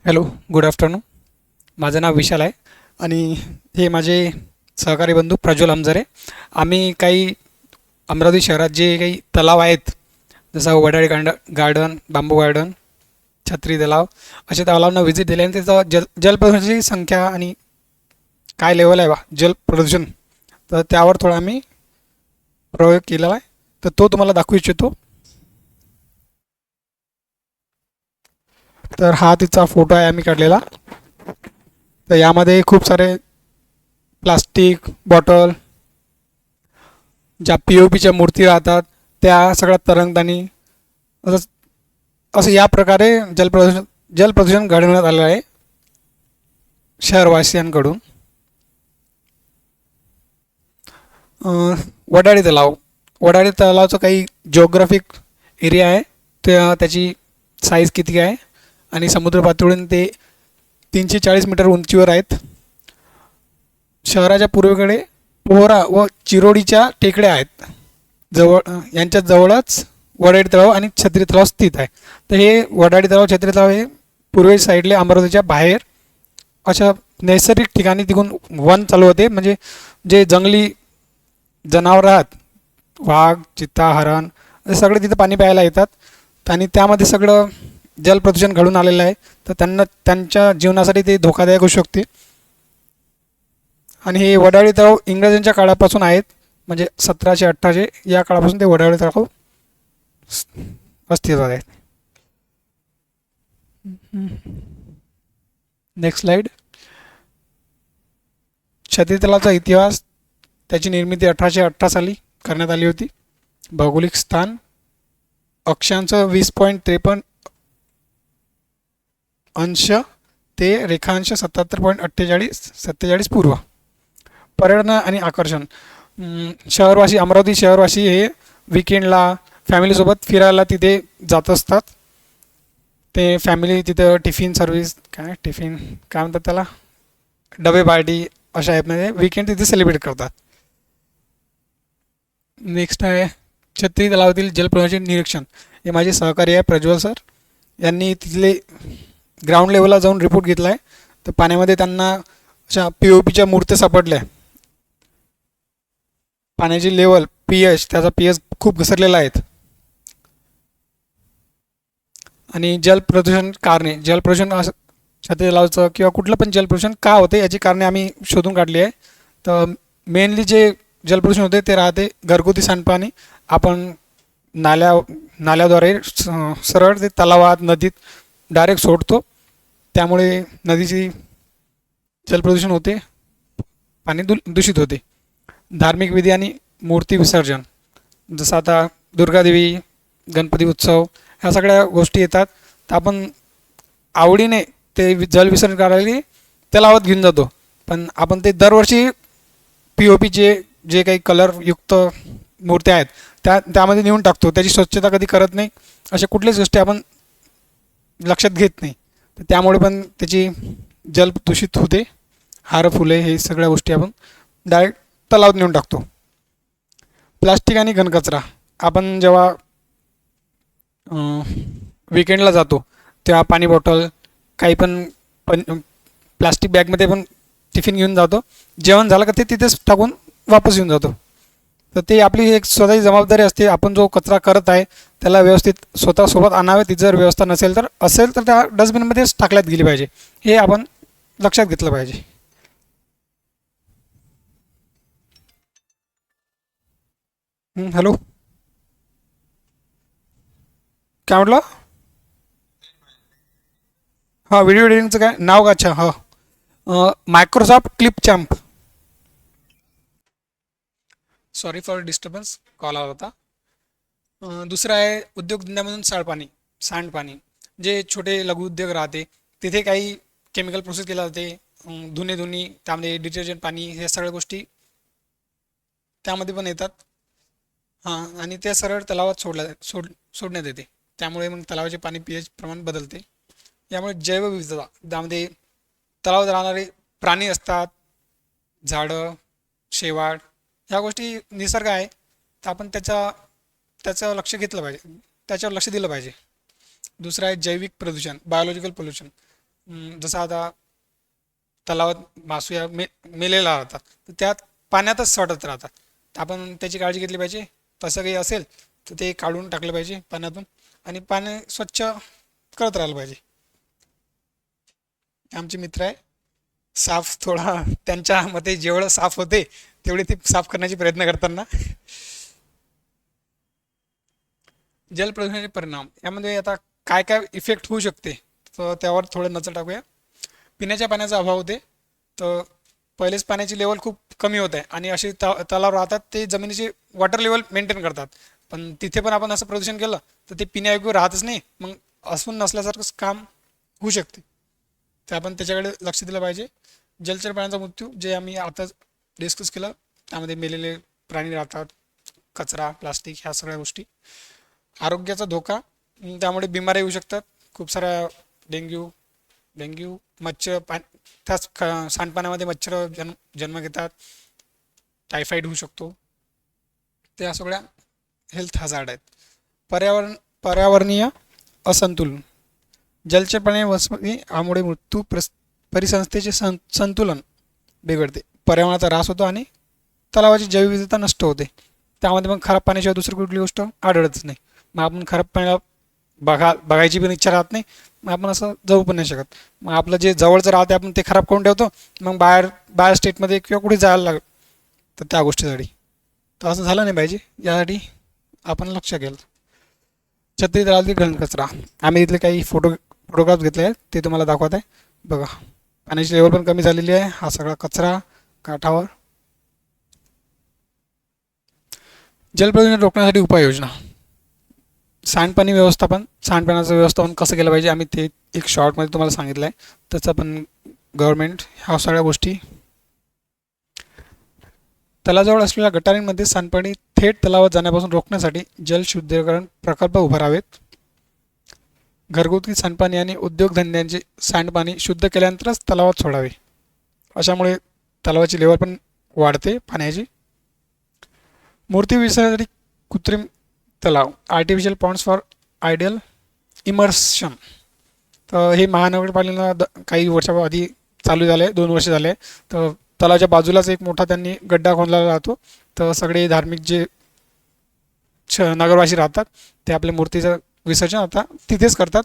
Hello, good afternoon. माझं नाव विशाल आहे आणि हे माझे सहकारी बंधू प्रज्वल हमजरे. आम्ही काही अमरावती शहरात जे काही तलाव आहेत, जसं वडाळी गार्डन, बांबू गार्डन, छत्री तलाव, अशा तलावांना व्हिजिट दिली आणि त्याचं जलप्रदूषणाची संख्या आणि काय लेवल आहे बा जल प्रदूषण, तर त्यावर थोडा आम्ही प्रयोग केला आहे. तर तो तुम्हाला दाखवू इच्छितो. तर हा तिचा फोटो आहे आम्ही काढलेला. तर यामध्ये खूप सारे प्लास्टिक बॉटल, ज्या पी ओ पीच्या मूर्ती राहतात त्या सगळ्या तरंगतानी, असं असं या प्रकारे जलप्रदूषण घडवण्यात आलं आहे शहरवासियांकडून. वडाळी तलाव, वडाळी तलावाचं काही जिओग्राफिक एरिया आहे, त्याची साईज किती आहे आणि समुद्र पातळीवरून ते 340 मीटर उंचीवर आहेत. शहराच्या पूर्वेकडे पोहरा व चिरोडीच्या टेकड्या आहेत. यांच्या जवळच वडाळी तलाव आणि छत्री तलाव स्थित आहे. तर हे वडाळी तलाव, छत्री तलाव हे पूर्वे साईडला अमरावतीच्या बाहेर अशा नैसर्गिक ठिकाणी तिकडून वन चालू होते. म्हणजे जे जंगली जनावर आहात, वाघ, चित्ता, हरण, हे सगळे तिथं पाणी प्यायला येतात आणि त्यामध्ये सगळं जलप्रदूषण घडून आलेलं आहे. तर त्यांना त्यांच्या जीवनासाठी ते धोकादायक होऊ शकते. आणि हे वडाळी तलाव इंग्रजांच्या काळापासून आहेत, म्हणजे 1718 या काळापासून ते वडाळी तलाव अस्तित्वात आहेत. Next slide. छत्री तलावाचा इतिहास, त्याची निर्मिती 1818 साली करण्यात आली होती. भौगोलिक स्थान अक्षांश 20.53 अंश ते रेखांश 77.47 पूर्व. पर्यटन आणि आकर्षण, शहरवासी, अमरावती शहरवासी हे विकेंडला फॅमिलीसोबत फिरायला तिथे जात असतात. ते फॅमिली तिथं टिफिन सर्विस, काय म्हणतात त्याला, डबे पार्टी अशा ॲपमध्ये विकेंड तिथे सेलिब्रेट करतात. नेक्स्ट आहे छत्री तलावातील जलप्रदूषण निरीक्षण. हे माझे सहकारी आहे प्रज्वल सर. यांनी तिथले ग्राउंड लेवलला जाऊन रिपोर्ट घेतला आहे. तर पाण्यामध्ये त्यांना अशा पी ओ पीच्या मूर्त्या सापडल्या. पाण्याची लेवल, पी एच, त्याचा पी एच खूप घसरलेला आहे. आणि जलप्रदूषण कारणे, जलप्रदूषण असं छत्री तलावाचं किंवा कुठलं पण जलप्रदूषण का होते याची कारणे आम्ही शोधून काढली आहे. तर मेनली जे जलप्रदूषण होते ते राहते घरगुती सांडपाणी. आपण नाल्याद्वारे सरळ ते तलावात, नदीत डायरेक्ट सोडतो. त्यामुळे नदीची जलप्रदूषण होते, पाणी दूषित होते. धार्मिक विधी आणि मूर्ती विसर्जन, जसं आता दुर्गादेवी, गणपती उत्सव, ह्या सगळ्या गोष्टी येतात. तर आपण आवडीने ते जल विसर्जन करायला तलावात घेऊन जातो, पण आपण ते दरवर्षी पी ओ पीचे जे काही कलरयुक्त मूर्त्या आहेत त्यामध्ये नेऊन टाकतो. त्याची स्वच्छता कधी करत नाही. अशा कुठल्याच गोष्टी आपण लक्षात घेत नाही. तर त्यामुळे पण त्याची जल दूषित होते. हार, फुले, हे सगळ्या गोष्टी आपण डायरेक्ट तलावात नेऊन टाकतो. प्लास्टिक आणि घनकचरा, आपण जेव्हा विकेंडला जातो तेव्हा पाणी बॉटल, काही पण प्लास्टिक बॅगमध्ये पण टिफिन घेऊन जातो. जेवण झालं का ते तिथेच टाकून वापस येऊन जातो. तर ते आपली एक स्वतःची जबाबदारी असते. आपण जो कचरा करत आहे त्याला व्यवस्थित स्वतःसोबत आणावे. ती जर व्यवस्था नसेल तर त्या डस्टबिनमध्येच टाकल्यात गेली पाहिजे. हे आपण लक्षात घेतलं पाहिजे. हॅलो, काय म्हटलं? हां, व्हिडिओ एडिटिंगचं काय नाव का? अच्छा, हां, Microsoft clip champ. Sorry for disturbance, call आला होता. दुसरं आहे उद्योगधंद्यामधून सांडपाणी. जे छोटे लघु उद्योग राहते तिथे काही केमिकल प्रोसेस केला जाते. धुणी, त्यामध्ये डिटर्जंट पाणी, हे सगळ्या गोष्टी त्यामध्ये पण येतात. हां, आणि ते सरळ तलावात सोडण्यात येते. त्यामुळे मग तलावाचे पाणी पी एच प्रमाण बदलते. यामुळे जैवविविधता, त्यामध्ये तलावात राहणारे प्राणी असतात, झाडं, शेवाळ, ह्या गोष्टी निसर्ग आहे. तर आपण त्याचं लक्ष घेतलं पाहिजे, त्याच्यावर लक्ष दिलं पाहिजे. दुसरं आहे जैविक प्रदूषण, बायोलॉजिकल पोल्युशन. जसं आता तलावात मासू या मेलेला राहतात, तर त्यात पाण्यातच सडत राहतात. तर आपण त्याची काळजी घेतली पाहिजे. तसं काही असेल तर ते काढून टाकलं पाहिजे पाण्यातून आणि पाणी स्वच्छ करत राहिलं पाहिजे. आमचे मित्र आहे, साफ थोडा त्यांच्या मते जेवढं साफ होते तेवढे ते साफ करण्याचे प्रयत्न करताना. जलप्रदूषणाचे परिणाम यामध्ये आता काय काय इफेक्ट होऊ शकते, तर त्यावर थोडं नजर टाकूया. पिण्याच्या पाण्याचा अभाव होते. तर पहिलेच पाण्याची लेवल खूप कमी होत आहे आणि असे तलाव राहतात ते जमिनीची वॉटर लेवल मेंटेन करतात. पण तिथे पण आपण असं प्रदूषण केलं तर ते पिण्यायोग्य राहतच नाही, मग असून नसल्यासारखंच काम होऊ शकते. तर आपण त्याच्याकडे लक्ष दिलं पाहिजे. जलचर प्राण्यांचा मृत्यू जे आम्ही आता डिस्कस केलं, त्यामध्ये मेलेले प्राणी राहतात, कचरा, प्लास्टिक, ह्या सगळ्या गोष्टी. आरोग्याचा धोका, त्यामुळे बिमाऱ्या येऊ शकतात खूप साऱ्या. डेंग्यू डेंग्यू मच्छर त्याच सांडपाण्यामध्ये मच्छर जन्म घेतात. टायफॉईड होऊ शकतो. त्या सगळ्या हेल्थ हजार्ड आहेत. पर्यावरणीय असंतुलन, जलचर प्राणी वनस्पती यामुळे परिसंस्थेचे संतुलन बिघडते, पर्यावरणाचा ऱ्हास होतो आणि तलावाची जैवविविधता नष्ट होते. त्यामध्ये मग खराब पाण्याशिवाय दुसरी कुठली गोष्ट आढळतच नाही. मग आपण खराब पाण्याला बघायची पण इच्छा राहत नाही, मग आपण असं जाऊ पण नाही शकत. मग आपलं जे जवळचं राहते आपण ते खराब करून ठेवतो, मग बाहेर बाहेर स्टेटमध्ये किंवा कुठे जायला लागत तर त्या गोष्टीसाठी. तर असं झालं नाही पाहिजे, यासाठी आपण लक्ष केलं. छत्री तलावातील घनकचरा, आम्ही इथले काही फोटोग्राफ घेतले आहेत ते तुम्हाला दाखवत आहे. बघा, पाण्याची लेवल पण कमी झालेली आहे. हा सगळा कचरा काठावर. जलप्रदूषण रोखण्यासाठी उपाययोजना. सांडपाणी व्यवस्थापन, सांडपाण्याचं व्यवस्थापन कसं केलं पाहिजे आम्ही ते एक शॉर्टमध्ये तुम्हाला सांगितलं आहे. त्याचं पण गव्हर्मेंट ह्या सगळ्या गोष्टी. तलाजवळ असलेल्या गटारींमध्ये सांडपाणी थेट तलावात जाण्यापासून रोखण्यासाठी जलशुद्धीकरण प्रकल्प उभारावेत. घरगुती सांडपाणी आणि उद्योगधंद्यांचे सांडपाणी शुद्ध केल्यानंतरच तलावात सोडावे. अशामुळे तलावाची लेवल पण वाढते पाण्याची. मूर्ती विसर्जनासाठी कृत्रिम तलाव, artificial ponds for ideal immersion. तर हे महानगरपालिकेला काही वर्षाआधी चालू झाले, 2 वर्ष झाले. तर तलावाच्या बाजूलाच एक मोठा त्यांनी गड्डा खोदलेला राहतो. तर सगळे धार्मिक जे नगरवासी राहतात ते आपल्या मूर्तीचं विसर्जन आता तिथेच करतात.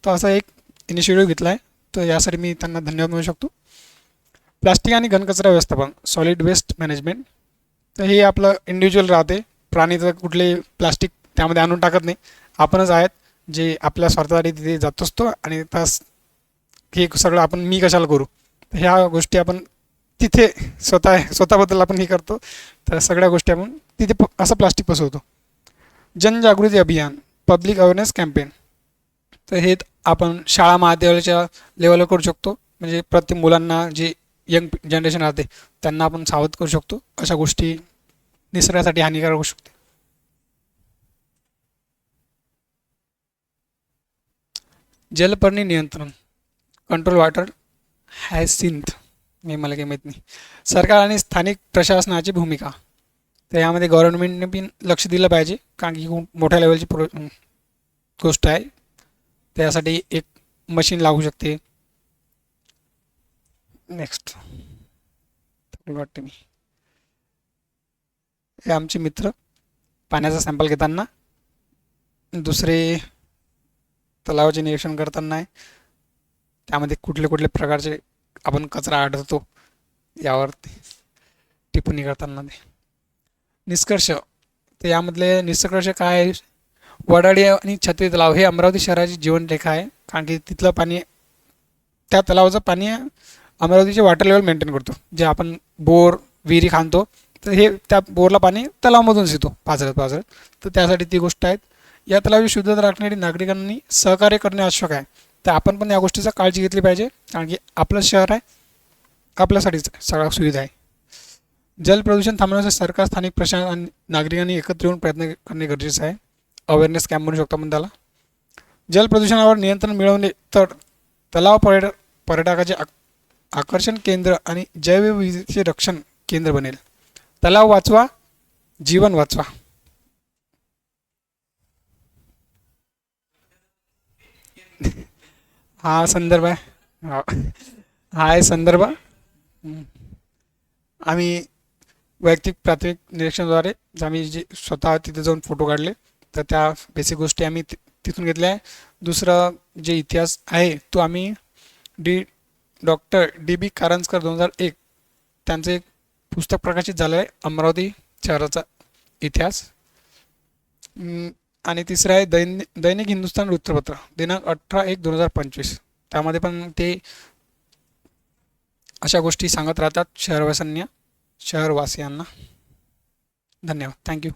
तर असा एक इनिशिएटिव्ह घेतला आहे, तर यासाठी मी त्यांना धन्यवाद म्हणू शकतो. प्लास्टिक आणि घनकचरा व्यवस्थापन, सॉलिड वेस्ट मॅनेजमेंट. तर हे आपलं इंडिव्हिज्युअल राहते. प्राणी तर कुठले प्लास्टिक त्यामध्ये आणून टाकत नाही, आपणच आहेत जे आपल्या स्वार्थासाठी तिथे जात असतो आणि तास हे सगळं आपण मी कशाला करू. तर ह्या गोष्टी आपण तिथे स्वतःबद्दल आपण हे करतो. तर सगळ्या गोष्टी आपण तिथे असं प्लास्टिक पसरवतो. जनजागृती अभियान, पब्लिक अवेअरनेस कॅम्पेन. तर हे आपण शाळा महाविद्यालयाच्या लेवलवर करू शकतो. म्हणजे प्रत्येक मुलांना जे यंग जनरेशन राहते त्यांना आपण सावध करू शकतो. अशा गोष्टी निसर्गासाठी हानिकारक होऊ शकते. जलपर्णी नियंत्रण, कंट्रोल वॉटर हायसिंथ. मला काही माहीत नाही. सरकार आणि स्थानिक प्रशासनाची भूमिका. तर यामध्ये गव्हर्नमेंटने पण लक्ष दिलं पाहिजे, कारण की खूप मोठ्या लेवलची गोष्ट आहे. त्यासाठी एक मशीन लागू शकते. नेक्स्ट वाटते मी, हे आमचे मित्र पाण्याचा सॅम्पल घेताना, दुसरे तलावाचे निरीक्षण करताना आहे. त्यामध्ये कुठले कुठले प्रकारचे आपण कचरा आढळतो यावर टिप्पणी करताना ते. निष्कर्ष, तर यामधले निष्कर्ष काय आहे? वडाडी आणि छत्री तलाव हे अमरावती शहराची जीवनरेखा आहे, कारण की तिथलं पाणी, त्या तलावाचं पाणी अमरावतीचे वॉटर लेवल मेंटेन करतो. जे आपण बोर विहिरी खांदतो तर हे त्या बोरला पाणी तलावामधूनच येतो पाझरत. तर त्यासाठी ती गोष्ट आहेत. या तलावाची शुद्धता राखण्यासाठी नागरिकांनी सहकार्य करणे आवश्यक आहे. तर आपण पण या गोष्टीचा काळजी घेतली पाहिजे, कारण की आपलं शहर आहे, आपल्यासाठीच सगळ्या सुविधा आहे. जल प्रदूषण थांबवण्यासाठी सरकार, स्थानिक प्रशासन आणि नागरिकांनी एकत्र येऊन प्रयत्न करणे गरजेचं आहे. अवेअरनेस कॅम्प म्हणू शकतो आपण त्याला. जल प्रदूषणावर नियंत्रण मिळवणे तर तलाव पर्यटकाचे आकर्षण केंद्र आणि जैवविविधतेचे रक्षण केंद्र बनेल. तलाव वाचवा, जीवन वाचवा. हा संदर्भ आहे. हा हा आहे संदर्भ. आम्ही वैयक्तिक प्राथमिक निरीक्षणाद्वारे आम्ही जे स्वतः तिथे जाऊन फोटो काढले, तर त्या बेसिक गोष्टी आम्ही तिथून घेतल्या आहे. दुसरं जे इतिहास आहे तो आम्ही डी डॉक्टर डी बी कारंजकर 2001 त्यांचं एक पुस्तक प्रकाशित झालं आहे, अमरावती शहराचा इतिहास. आणि तिसरं आहे दैनिक हिंदुस्थान वृत्तपत्र दिनांक 18/1/2025. त्यामध्ये पण ते अशा गोष्टी सांगत राहतात शहरवासियांना. धन्यवाद. थँक्यू.